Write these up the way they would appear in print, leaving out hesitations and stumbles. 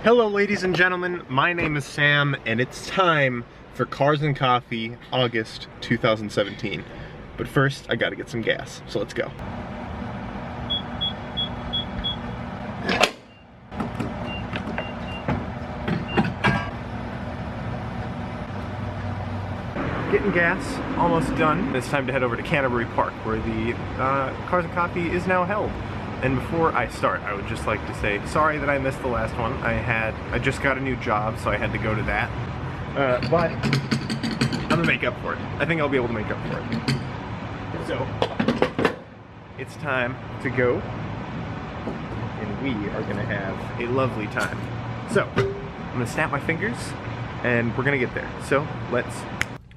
Hello ladies and gentlemen, my name is Sam and it's time for Cars and Coffee August 2017. But first, I gotta get some gas, so let's go. Getting gas, almost done. It's time to head over to Canterbury Park where the Cars and Coffee is now held. And before I start, I would just like to say sorry that I missed the last one. I just got a new job, so I had to go to that. But I'm gonna make up for it. I think I'll be able to make up for it. So it's time to go, and we are gonna have a lovely time. So I'm gonna snap my fingers, and we're gonna get there. So let's.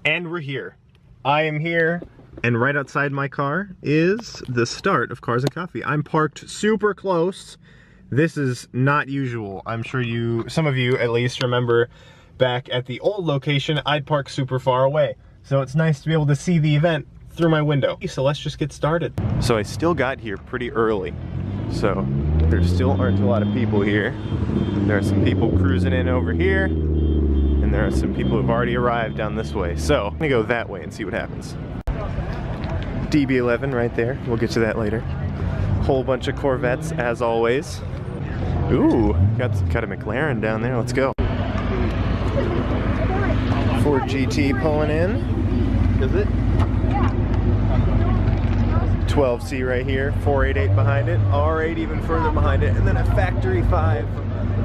And we're here. I am here. And right outside my car is the start of Cars and Coffee. I'm parked super close. This is not usual. I'm sure some of you at least remember back at the old location, I'd park super far away. So it's nice to be able to see the event through my window. So let's just get started. So I still got here pretty early. So there still aren't a lot of people here. There are some people cruising in over here. And there are some people who've already arrived down this way. So I'm gonna go that way and see what happens. DB11 right there. We'll get to that later. Whole bunch of Corvettes as always. Ooh, got a McLaren down there. Let's go. Ford GT pulling in. Is it? 12C right here. 488 behind it. R8 even further behind it. And then a Factory 5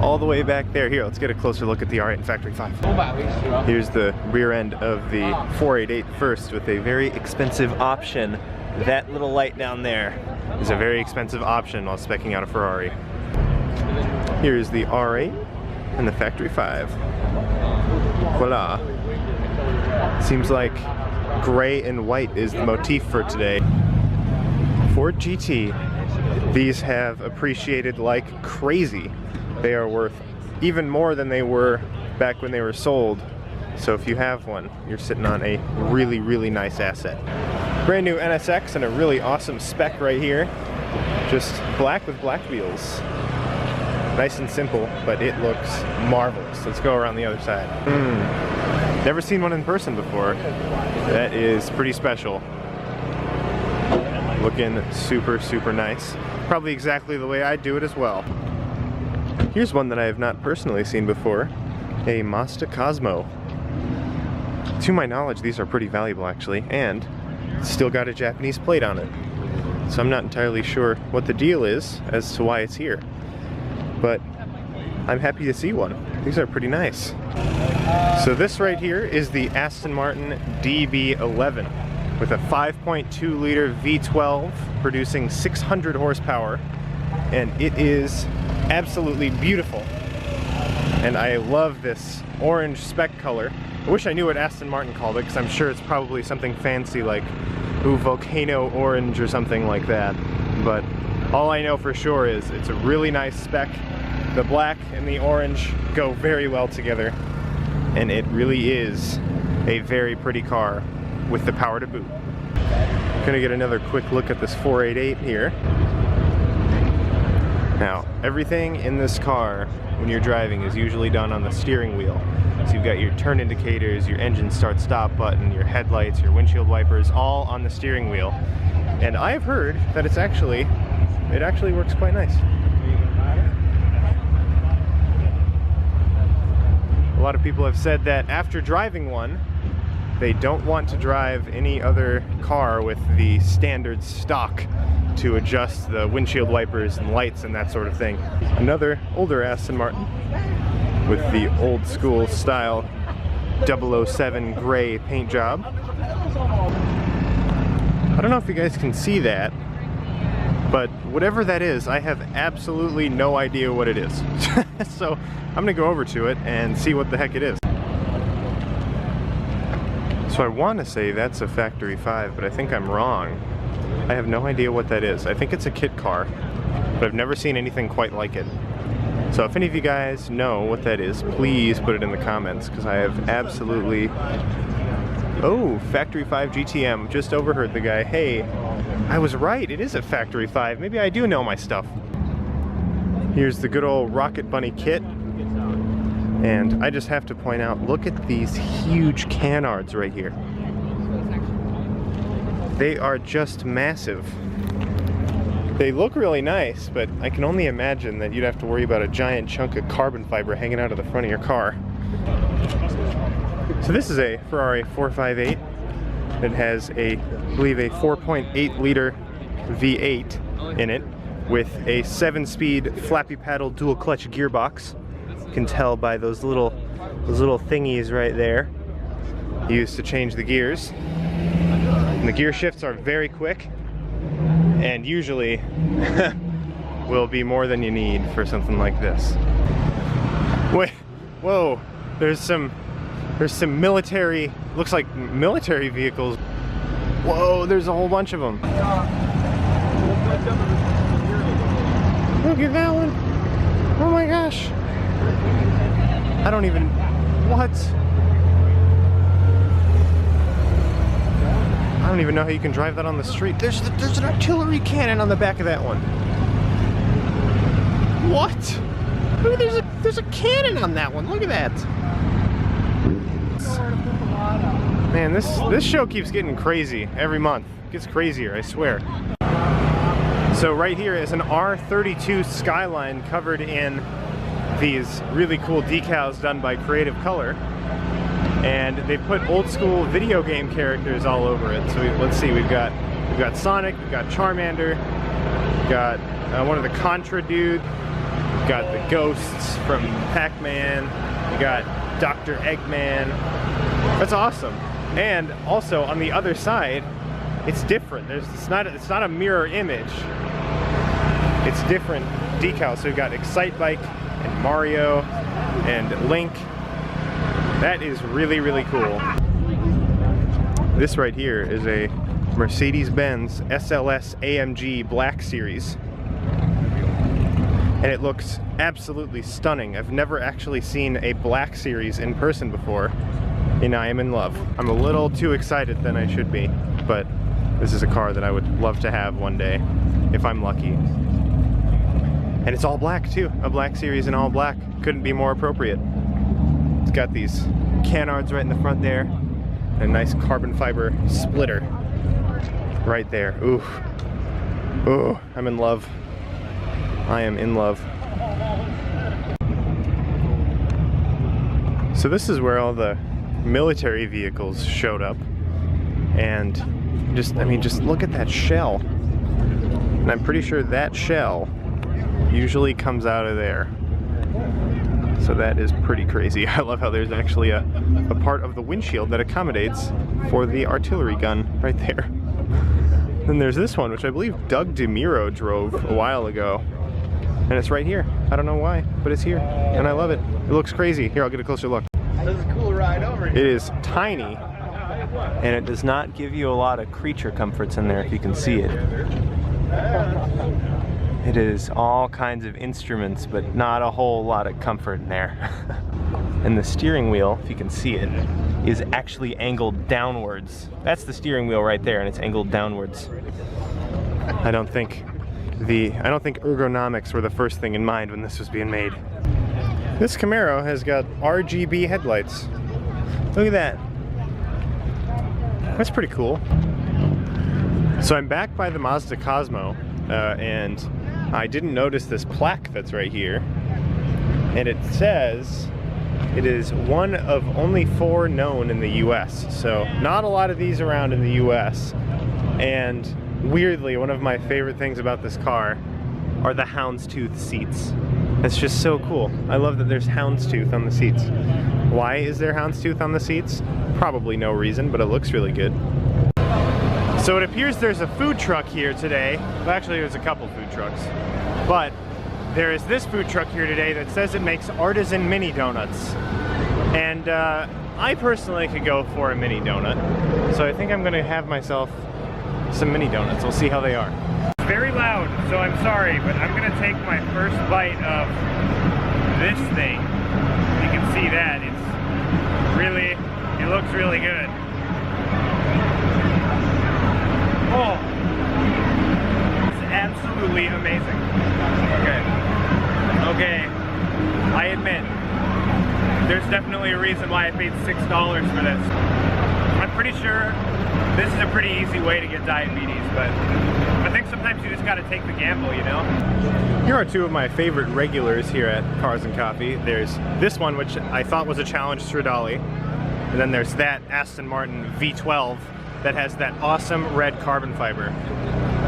all the way back there. Here, let's get a closer look at the R8 and Factory 5. Here's the rear end of the 488 first with a very expensive option. That little light down there is a very expensive option while speccing out a Ferrari. Here's the R8 and the Factory 5. Voila. Seems like gray and white is the motif for today. Ford GT. These have appreciated like crazy. They are worth even more than they were back when they were sold. So if you have one, you're sitting on a really, really nice asset. Brand new NSX and a really awesome spec right here. Just black with black wheels. Nice and simple, but it looks marvelous. Let's go around the other side. Never seen one in person before. That is pretty special. Looking super, super nice. Probably exactly the way I'd do it as well. Here's one that I have not personally seen before, a Mazda Cosmo. To my knowledge, these are pretty valuable actually, and still got a Japanese plate on it. So I'm not entirely sure what the deal is as to why it's here, but I'm happy to see one. These are pretty nice. So this right here is the Aston Martin DB11 with a 5.2 liter V12 producing 600 horsepower, and it is absolutely beautiful. And I love this orange spec color. I wish I knew what Aston Martin called it, because I'm sure it's probably something fancy like volcano orange or something like that. But all I know for sure is it's a really nice spec. The black and the orange go very well together, and it really is a very pretty car with the power to boot. Gonna get another quick look at this 488 here. Now, everything in this car when you're driving is usually done on the steering wheel. So you've got your turn indicators, your engine start stop button, your headlights, your windshield wipers, all on the steering wheel. And I've heard that it actually works quite nice. A lot of people have said that after driving one, they don't want to drive any other car with the standard stock to adjust the windshield wipers and lights and that sort of thing. Another older Aston Martin with the old school style 007 gray paint job. I don't know if you guys can see that, but whatever that is, I have absolutely no idea what it is. So I'm gonna go over to it and see what the heck it is. So I want to say that's a Factory 5, but I think I'm wrong. I have no idea what that is. I think it's a kit car, but I've never seen anything quite like it. So if any of you guys know what that is, please put it in the comments, because I have absolutely... Oh, Factory 5 GTM. Just overheard the guy. Hey, I was right. It is a Factory 5. Maybe I do know my stuff. Here's the good old Rocket Bunny kit. And I just have to point out, look at these huge canards right here. They are just massive. They look really nice, but I can only imagine that you'd have to worry about a giant chunk of carbon fiber hanging out of the front of your car. So this is a Ferrari 458. It has I believe a 4.8 liter V8 in it with a 7-speed flappy paddle dual clutch gearbox. You can tell by those little thingies right there used to change the gears. And the gear shifts are very quick, and usually will be more than you need for something like this. Wait, whoa, there's some military, looks like military vehicles. Whoa, there's a whole bunch of them. Look at that one. Oh my gosh. I don't even, what? I don't even know how you can drive that on the street. There's an artillery cannon on the back of that one. What? Look, there's a cannon on that one. Look at that. Man, this show keeps getting crazy every month. It gets crazier, I swear. So right here is an R32 Skyline covered in these really cool decals done by Creative Color. And they put old school video game characters all over it. So let's see, we've got Sonic, we've got Charmander, we've got one of the Contra dude, we've got the ghosts from Pac-Man, we got Dr. Eggman. That's awesome. And also on the other side, it's different. It's not a mirror image. It's different decals. So we've got Excitebike and Mario and Link. That is really, really cool. This right here is a Mercedes-Benz SLS AMG Black Series. And it looks absolutely stunning. I've never actually seen a Black Series in person before, and I am in love. I'm a little too excited than I should be, but this is a car that I would love to have one day, if I'm lucky. And it's all black too. A Black Series in all black. Couldn't be more appropriate. It's got these canards right in the front there, and a nice carbon fiber splitter right there. Ooh. Ooh, I'm in love. I am in love. So this is where all the military vehicles showed up, and just look at that shell. And I'm pretty sure that shell usually comes out of there. So that is pretty crazy. I love how there's actually a part of the windshield that accommodates for the artillery gun right there. Then there's this one, which I believe Doug DeMuro drove a while ago. And it's right here. I don't know why, but it's here. And I love it. It looks crazy. Here, I'll get a closer look. That's a cool ride over here. It is tiny, and it does not give you a lot of creature comforts in there if you can see it. It is all kinds of instruments, but not a whole lot of comfort in there. And the steering wheel, if you can see it, is actually angled downwards. That's the steering wheel right there, and it's angled downwards. I don't think ergonomics were the first thing in mind when this was being made. This Camaro has got RGB headlights. Look at that. That's pretty cool. So I'm back by the Mazda Cosmo, and I didn't notice this plaque that's right here. And it says it is one of only 4 known in the US. So not a lot of these around in the US. And weirdly, one of my favorite things about this car are the houndstooth seats. It's just so cool. I love that there's houndstooth on the seats. Why is there houndstooth on the seats? Probably no reason, but it looks really good. So it appears there's a food truck here today. Well, actually there's a couple food trucks. But there is this food truck here today that says it makes artisan mini donuts. And I personally could go for a mini donut. So I think I'm gonna have myself some mini donuts. We'll see how they are. It's very loud, so I'm sorry, but I'm gonna take my first bite of this thing. You can see that. It looks really good. Oh, it's absolutely amazing. Okay, I admit, there's definitely a reason why I paid $6 for this. I'm pretty sure this is a pretty easy way to get diabetes, but I think sometimes you just gotta take the gamble, you know? Here are two of my favorite regulars here at Cars and Coffee. There's this one, which I thought was a challenge Stradale, and then there's that Aston Martin V12 that has that awesome red carbon fiber.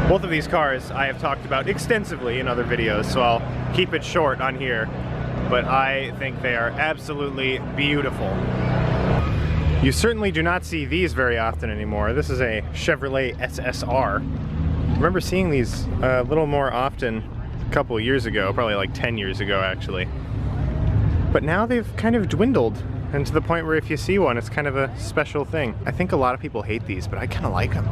Both of these cars I have talked about extensively in other videos, so I'll keep it short on here, but I think they are absolutely beautiful. You certainly do not see these very often anymore. This is a Chevrolet SSR. I remember seeing these a little more often a couple of years ago, probably like 10 years ago actually. But now they've kind of dwindled, and to the point where if you see one, it's kind of a special thing. I think a lot of people hate these, but I kind of like them.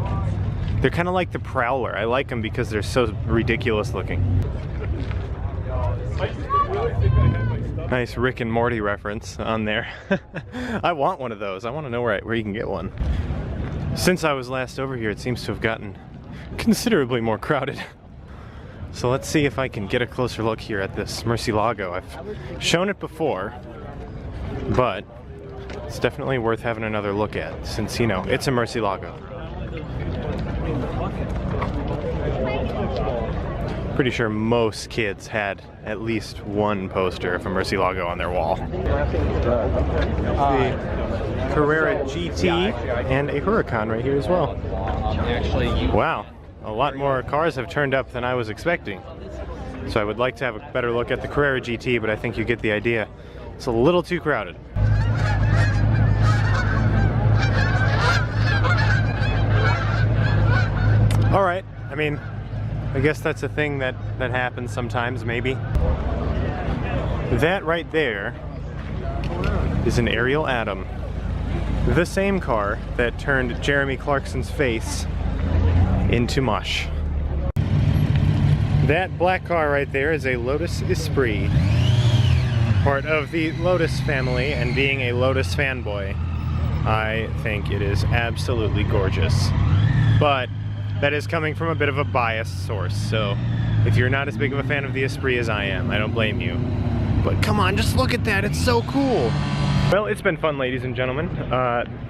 They're kind of like the Prowler. I like them because they're so ridiculous looking. Nice Rick and Morty reference on there. I want one of those. I want to know where you can get one. Since I was last over here, it seems to have gotten considerably more crowded. So let's see if I can get a closer look here at this Murcielago. I've shown it before, but it's definitely worth having another look at since, you know, it's a Murcielago. Pretty sure most kids had at least one poster of a Murcielago on their wall. The Carrera GT and a Huracan right here as well. Wow, a lot more cars have turned up than I was expecting. So I would like to have a better look at the Carrera GT, but I think you get the idea. It's a little too crowded. All right, I mean, I guess that's a thing that happens sometimes, maybe. That right there is an Ariel Atom. The same car that turned Jeremy Clarkson's face into mush. That black car right there is a Lotus Esprit. Part of the Lotus family, and being a Lotus fanboy, I think it is absolutely gorgeous. But that is coming from a bit of a biased source, so if you're not as big of a fan of the Esprit as I am, I don't blame you. But come on, just look at that, it's so cool! Well, it's been fun, ladies and gentlemen.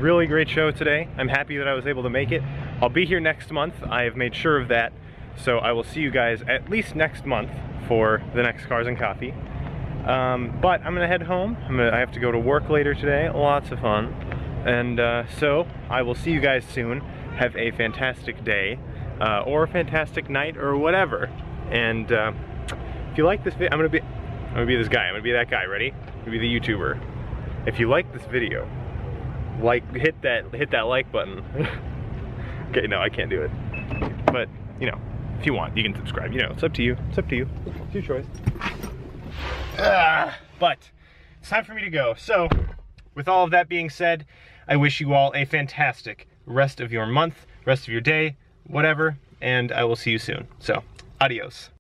Really great show today. I'm happy that I was able to make it. I'll be here next month, I have made sure of that, so I will see you guys at least next month for the next Cars and Coffee. But I'm gonna head home. I have to go to work later today, lots of fun. And so I will see you guys soon. Have a fantastic day, or a fantastic night, or whatever. And if you like this video, I'm gonna be this guy. I'm gonna be that guy. Ready? I'm gonna be the YouTuber. If you like this video, hit that like button. Okay, no, I can't do it. But you know, if you want, you can subscribe. You know, it's up to you. It's up to you. It's your choice. But it's time for me to go. So, with all of that being said, I wish you all a fantastic rest of your month, rest of your day, whatever, and I will see you soon. So, adios.